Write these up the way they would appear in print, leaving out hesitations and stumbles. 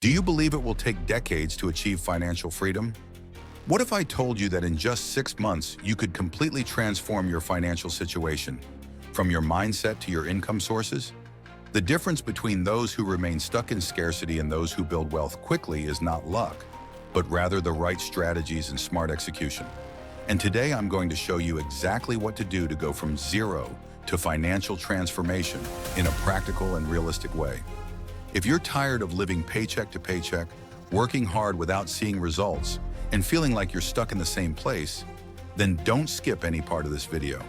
Do you believe it will take decades to achieve financial freedom? What if I told you that in just 6 months, you could completely transform your financial situation, from your mindset to your income sources? The difference between those who remain stuck in scarcity and those who build wealth quickly is not luck, but rather the right strategies and smart execution. And today I'm going to show you exactly what to do to go from zero to financial transformation in a practical and realistic way. If you're tired of living paycheck to paycheck, working hard without seeing results, and feeling like you're stuck in the same place, then don't skip any part of this video.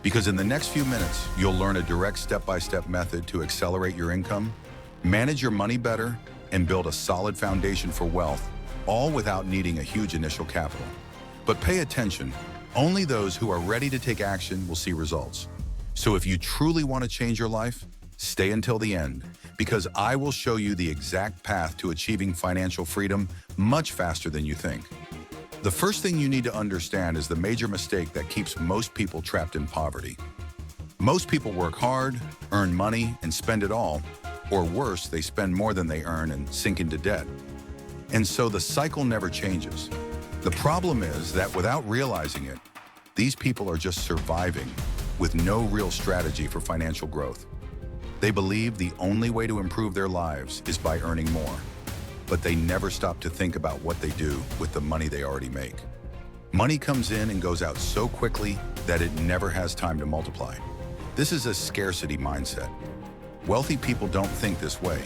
Because in the next few minutes, you'll learn a direct step-by-step method to accelerate your income, manage your money better, and build a solid foundation for wealth, all without needing a huge initial capital. But pay attention, only those who are ready to take action will see results. So if you truly want to change your life, stay until the end, because I will show you the exact path to achieving financial freedom much faster than you think. The first thing you need to understand is the major mistake that keeps most people trapped in poverty. Most people work hard, earn money, and spend it all, or worse, they spend more than they earn and sink into debt. And so the cycle never changes. The problem is that without realizing it, these people are just surviving with no real strategy for financial growth. They believe the only way to improve their lives is by earning more, but they never stop to think about what they do with the money they already make. Money comes in and goes out so quickly that it never has time to multiply. This is a scarcity mindset. Wealthy people don't think this way.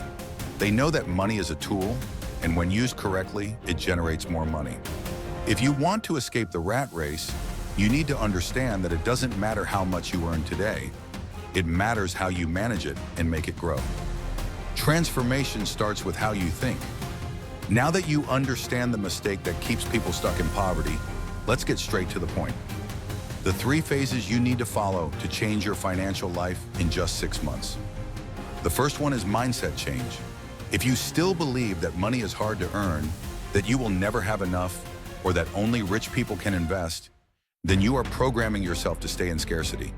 They know that money is a tool, and when used correctly, it generates more money. If you want to escape the rat race, you need to understand that it doesn't matter how much you earn today. It matters how you manage it and make it grow. Transformation starts with how you think. Now that you understand the mistake that keeps people stuck in poverty, let's get straight to the point. The 3 phases you need to follow to change your financial life in just 6 months. The first one is mindset change. If you still believe that money is hard to earn, that you will never have enough, or that only rich people can invest, then you are programming yourself to stay in scarcity.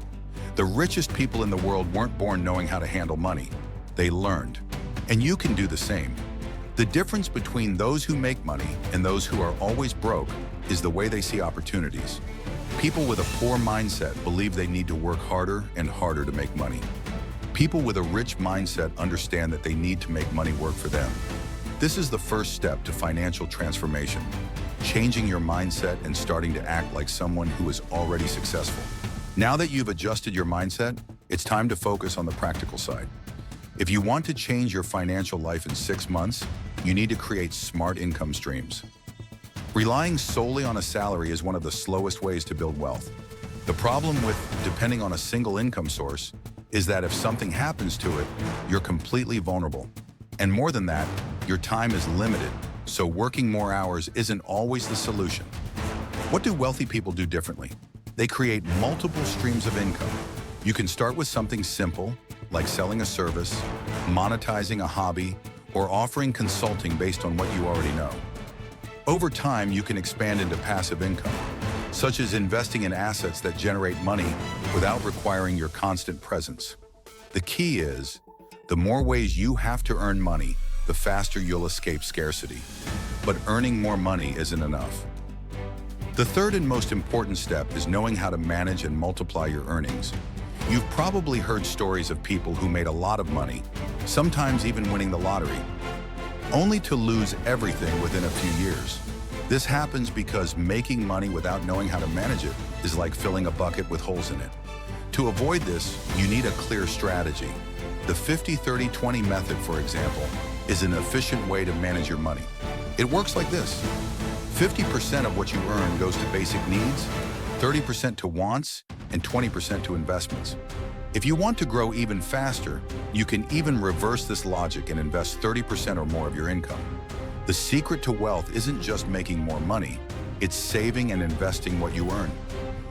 The richest people in the world weren't born knowing how to handle money. They learned. And you can do the same. The difference between those who make money and those who are always broke is the way they see opportunities. People with a poor mindset believe they need to work harder and harder to make money. People with a rich mindset understand that they need to make money work for them. This is the first step to financial transformation, changing your mindset and starting to act like someone who is already successful. Now that you've adjusted your mindset, it's time to focus on the practical side. If you want to change your financial life in 6 months, you need to create smart income streams. Relying solely on a salary is one of the slowest ways to build wealth. The problem with depending on a single income source is that if something happens to it, you're completely vulnerable. And more than that, your time is limited, so working more hours isn't always the solution. What do wealthy people do differently? They create multiple streams of income. You can start with something simple, like selling a service, monetizing a hobby, or offering consulting based on what you already know. Over time, you can expand into passive income, such as investing in assets that generate money without requiring your constant presence. The key is, the more ways you have to earn money, the faster you'll escape scarcity. But earning more money isn't enough. The third and most important step is knowing how to manage and multiply your earnings. You've probably heard stories of people who made a lot of money, sometimes even winning the lottery, only to lose everything within a few years. This happens because making money without knowing how to manage it is like filling a bucket with holes in it. To avoid this, you need a clear strategy. The 50-30-20 method, for example, is an efficient way to manage your money. It works like this. 50% of what you earn goes to basic needs, 30% to wants, and 20% to investments. If you want to grow even faster, you can even reverse this logic and invest 30% or more of your income. The secret to wealth isn't just making more money, it's saving and investing what you earn.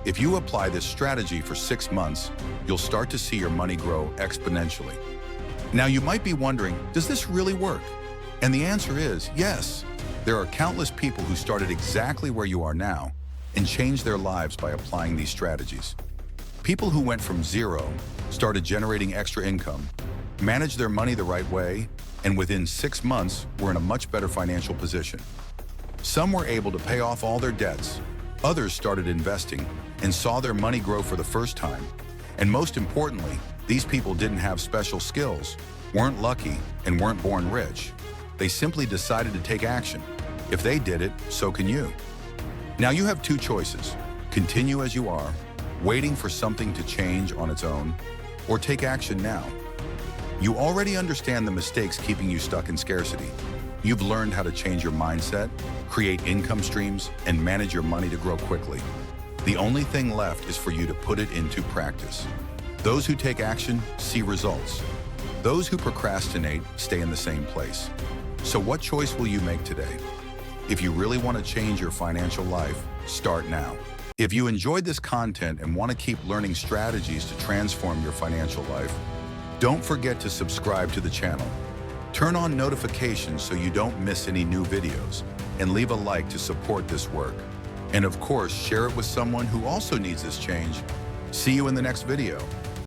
If you apply this strategy for 6 months, you'll start to see your money grow exponentially. Now you might be wondering, does this really work? And the answer is yes. There are countless people who started exactly where you are now and changed their lives by applying these strategies. People who went from zero, started generating extra income, managed their money the right way, and within 6 months were in a much better financial position. Some were able to pay off all their debts, others started investing and saw their money grow for the first time. And most importantly, these people didn't have special skills, weren't lucky, and weren't born rich. They simply decided to take action. If they did it, so can you. Now you have two choices: continue as you are, waiting for something to change on its own, or take action now. You already understand the mistakes keeping you stuck in scarcity. You've learned how to change your mindset, create income streams, and manage your money to grow quickly. The only thing left is for you to put it into practice. Those who take action see results. Those who procrastinate stay in the same place. So what choice will you make today? If you really want to change your financial life, start now. If you enjoyed this content and want to keep learning strategies to transform your financial life, don't forget to subscribe to the channel. Turn on notifications so you don't miss any new videos, and leave a like to support this work. And of course, share it with someone who also needs this change. See you in the next video.